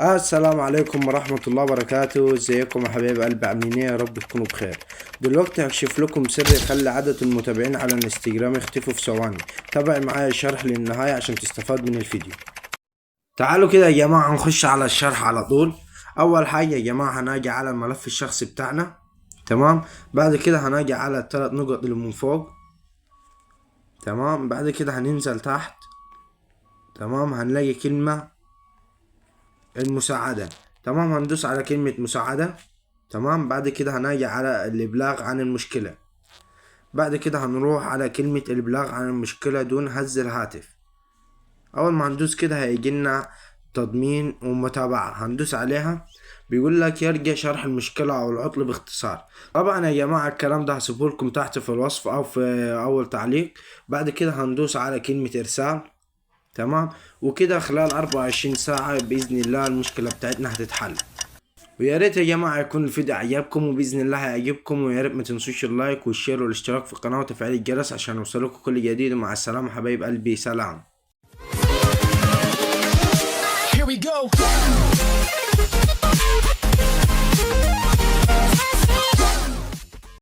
السلام عليكم ورحمة الله وبركاته. ازيكم يا حبايب قلبي؟ عاملين ايه؟ يا رب تكونوا بخير. دلوقتي هكشف لكم سر يخلي عدد المتابعين على الانستجرام يختفوا في ثواني. تابع معايا الشرح للنهاية عشان تستفاد من الفيديو. تعالوا كده يا جماعة نخش على الشرح على طول. اول حاجة يا جماعة هناجي على الملف الشخصي بتاعنا. تمام. بعد كده هناجي على الثلاث نقط اللي من فوق. تمام. بعد كده هننزل تحت. تمام. هنلاقي كلمة المساعدة. تمام. هندوس على كلمة مساعدة. تمام. بعد كده هنيجي على الإبلاغ عن المشكلة. بعد كده هنروح على كلمة الإبلاغ عن المشكلة دون هز الهاتف. أول ما هندوس كده هيجيلنا تضمين ومتابعة، هندوس عليها. بيقول لك يرجى شرح المشكلة أو العطل باختصار. طبعا يا جماعة الكلام ده هسيبهولكم تحت في الوصف أو في أول تعليق. بعد كده هندوس على كلمة إرسال. تمام. وكده خلال 24 ساعة بإذن الله المشكلة بتاعتنا هتتحل. ويا ريت يا جماعة يكون الفيديو عجبكم، وبإذن الله هيعجبكم. ويا ريت ما تنسوش اللايك والشير والاشتراك في القناة وتفعيل الجرس عشان يوصلكم كل جديد. ومع السلامة حبايب قلبي، سلام. Here we go.